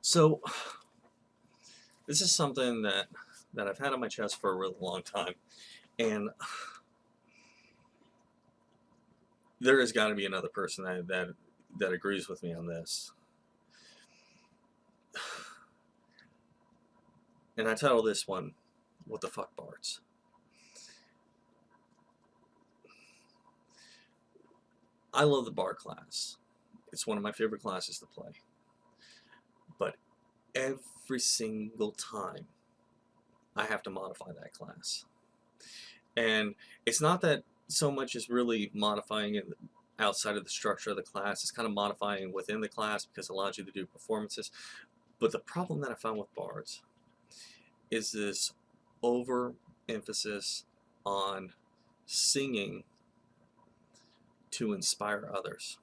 So this is something that I've had on my chest for a really long time, and there has got to be another person that agrees with me on this. And I title this one, "What the fuck, Bards?" I love the bard class. It's one of my favorite classes to play. But every single time I have to modify that class. And it's not that so much as really modifying it outside of the structure of the class. It's kind of modifying within the class because it allows you to do performances. But the problem that I found with bards is this overemphasis on singing to inspire others.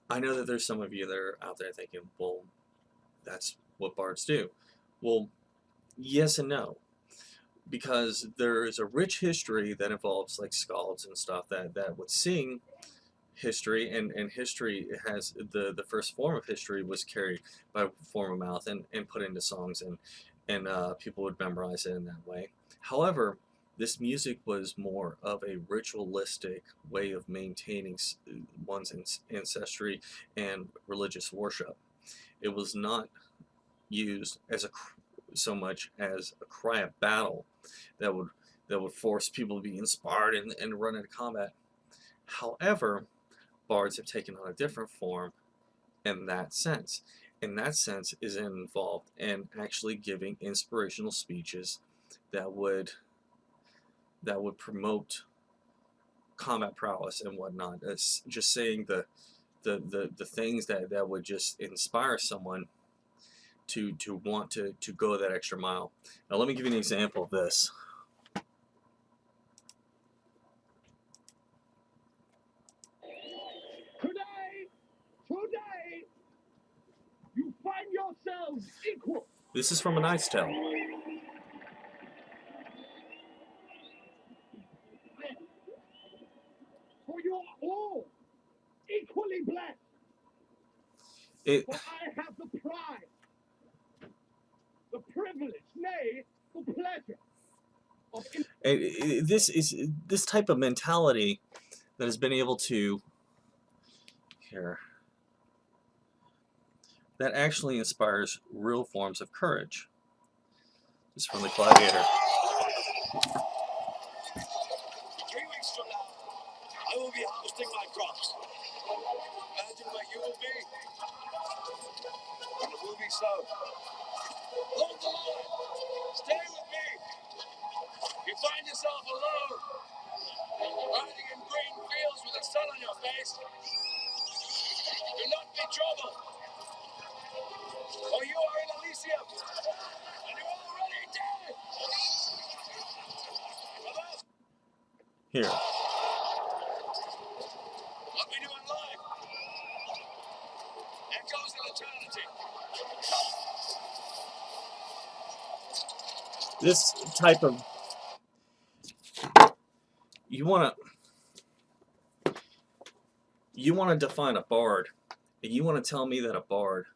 I know that there's some of you that are out there thinking, well, that's what bards do. Well, yes and no. Because there is a rich history that involves like skalds and stuff that would sing history, and history has the first form of history was carried by form of mouth and put into songs, and people would memorize it in that way. However, this music was more of a ritualistic way of maintaining one's ancestry and religious worship. It was not used as so much as a cry of battle that would force people to be inspired and run into combat. However, bards have taken on a different form in that sense. In that sense is involved in actually giving inspirational speeches that would promote combat prowess and whatnot. It's just saying the things that would just inspire someone to want to go that extra mile. Now let me give you an example of this. Today, you find yourselves equal. This is from A Knight's Tale. For you are all equally blessed. For I have the pride, the privilege, nay, the pleasure of this type of mentality that has been able to that actually inspires real forms of courage. This is from The Gladiator. 3 weeks from now, I will be harvesting my crops. Imagine where you will be. And it will be so. Hold the line. Stay with me. You find yourself alone, riding in green fields with the sun on your face. Do not be troubled. For you are in Elysium. And you're already dead. Here. What we do in life echoes in eternity. This type of you want to define a bard, and you want to tell me that a bard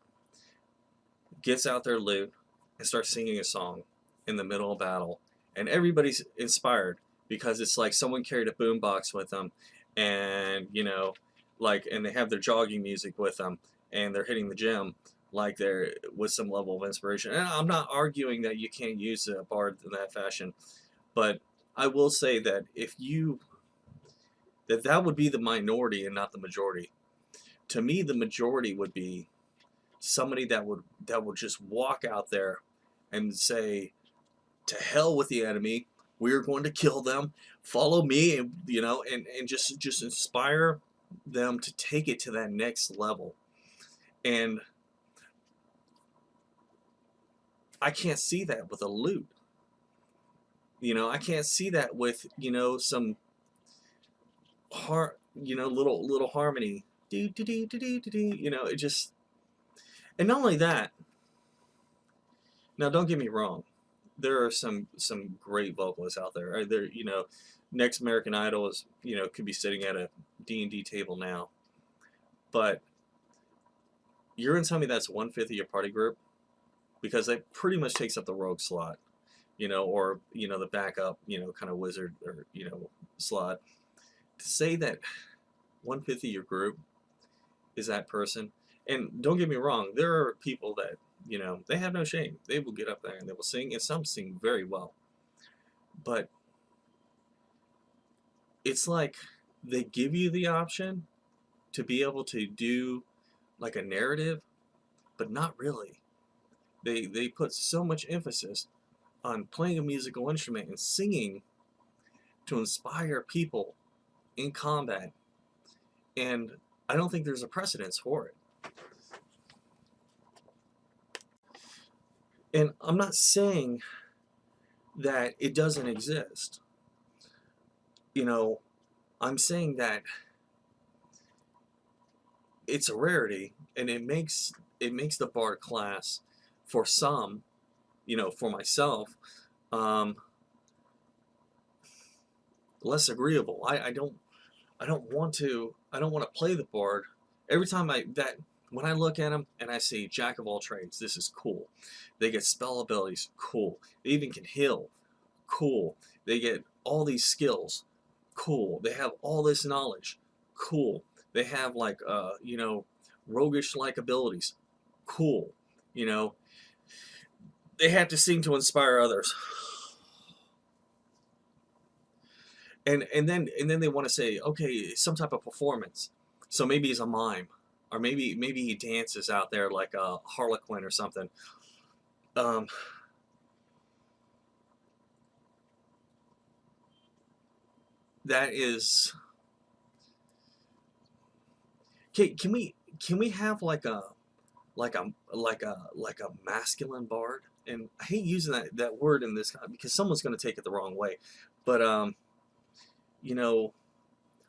gets out their lute and starts singing a song in the middle of battle, and everybody's inspired because it's like someone carried a boombox with them, and and they have their jogging music with them, and they're hitting the gym like they're with some level of inspiration. And I'm not arguing that you can't use a bard in that fashion, but I will say that that would be the minority and not the majority. To me, the majority would be somebody that would just walk out there and say, to hell with the enemy, we're going to kill them, follow me, and and just inspire them to take it to that next level. And I can't see that with a lute. I can't see that with some little harmony. It just, and not only that. Now, don't get me wrong. There are some great vocalists out there. Next American Idol is could be sitting at a D&D table now, but you're gonna tell me that's 1/5 of your party group, because that pretty much takes up the rogue slot, or the backup, kind of wizard, or slot. To say that 1/5 of your group is that person, and don't get me wrong, there are people that they have no shame. They will get up there and they will sing, and some sing very well. But it's like they give you the option to be able to do like a narrative, but not really. They put so much emphasis on playing a musical instrument and singing to inspire people in combat, and I don't think there's a precedence for it. And I'm not saying that it doesn't exist. I'm saying that it's a rarity, and it makes the bard class, for some, for myself, um, less agreeable. I don't want to play the bard. Every time when I look at them and I see jack of all trades, this is cool. They get spell abilities, cool. They even can heal, cool. They get all these skills, cool. They have all this knowledge, cool. They have like roguish like abilities, cool. You know, they have to sing to inspire others. And then they want to say, okay, some type of performance. So maybe he's a mime, or maybe he dances out there like a harlequin or something. Um, that is, can we have like a masculine bard? And I hate using that word in this, because someone's going to take it the wrong way. But you know,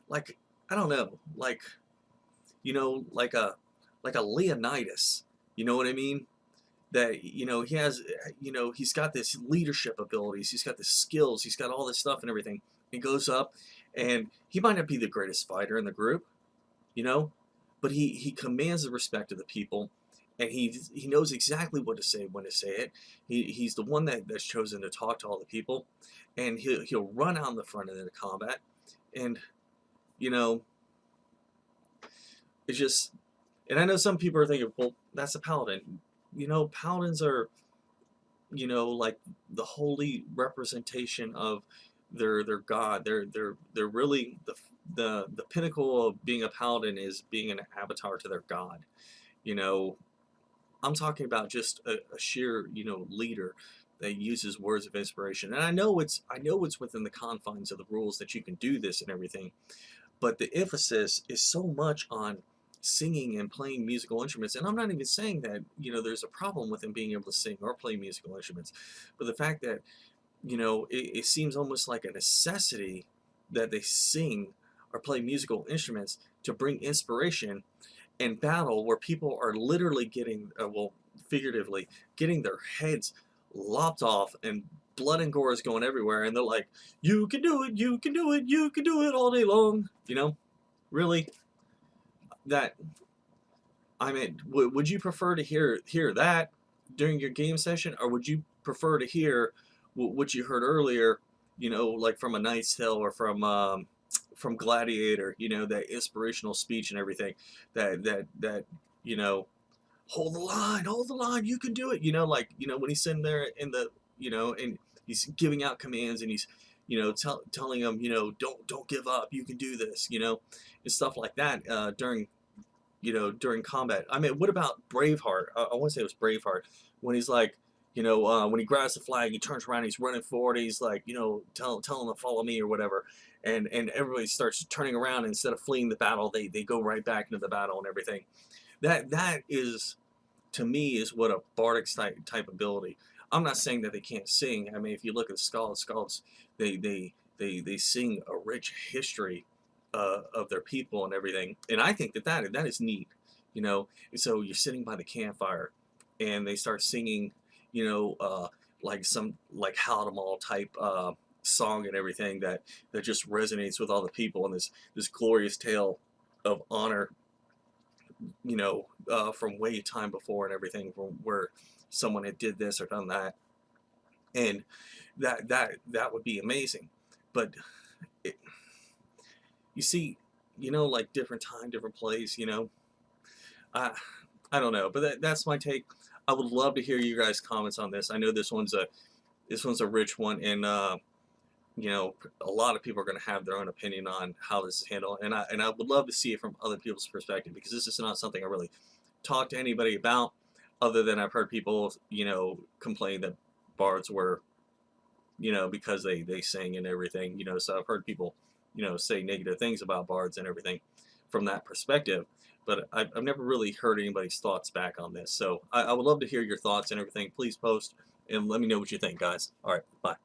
like, I don't know, like a Leonidas. You know what I mean? That he's got this leadership abilities, he's got the skills, he's got all this stuff and everything. He goes up, and he might not be the greatest fighter in the group, you know, but he commands the respect of the people, and he knows exactly what to say, when to say it. He's the one that's chosen to talk to all the people, and he'll run out in the front of the combat, and you know it's just. And I know some people are thinking, well, that's a paladin. Paladins are, like the holy representation of their god. They're really the pinnacle of being a paladin, is being an avatar to their god. You know, I'm talking about just a sheer, leader that uses words of inspiration. And I know it's within the confines of the rules that you can do this and everything, but the emphasis is so much on singing and playing musical instruments. And I'm not even saying that there's a problem with them being able to sing or play musical instruments, but the fact that it seems almost like a necessity that they sing or play musical instruments to bring inspiration in battle, where people are literally getting, well, figuratively, getting their heads lopped off, and blood and gore is going everywhere, and they're like, you can do it, you can do it, you can do it all day long. Really? That, I mean, would you prefer to hear that during your game session, or would you prefer to hear what you heard earlier, like from A Knight's Tale, or from Gladiator, that inspirational speech and everything, that hold the line, you can do it, when he's sitting there in the, and he's giving out commands, and he's, telling them, don't give up, you can do this, and stuff like that, during combat. I mean, what about Braveheart? I want to say it was Braveheart, when he's like, when he grabs the flag, he turns around, he's running forward, he's like, tell him to follow me or whatever, and everybody starts turning around. Instead of fleeing the battle, they go right back into the battle and everything. That is, to me, is what a bardic type ability. I'm not saying that they can't sing. I mean, if you look at scalds, they sing a rich history of their people and everything, and I think that is neat. So you're sitting by the campfire, and they start singing, like some like Haldimand type song and everything, that just resonates with all the people, and this glorious tale of honor from way time before and everything, from where someone had did this or done that, and that would be amazing. But it, you see, like different time, different place, I I don't know, but that's my take. I would love to hear you guys' comments on this. I know this one's a rich one, and a lot of people are going to have their own opinion on how this is handled, and I would love to see it from other people's perspective, because this is not something I really talked to anybody about, other than I've heard people complain that bards were because they sing and everything, so I've heard people say negative things about bards and everything from that perspective, but I've never really heard anybody's thoughts back on this. So I would love to hear your thoughts and everything. Please post and let me know what you think, guys. All right, bye.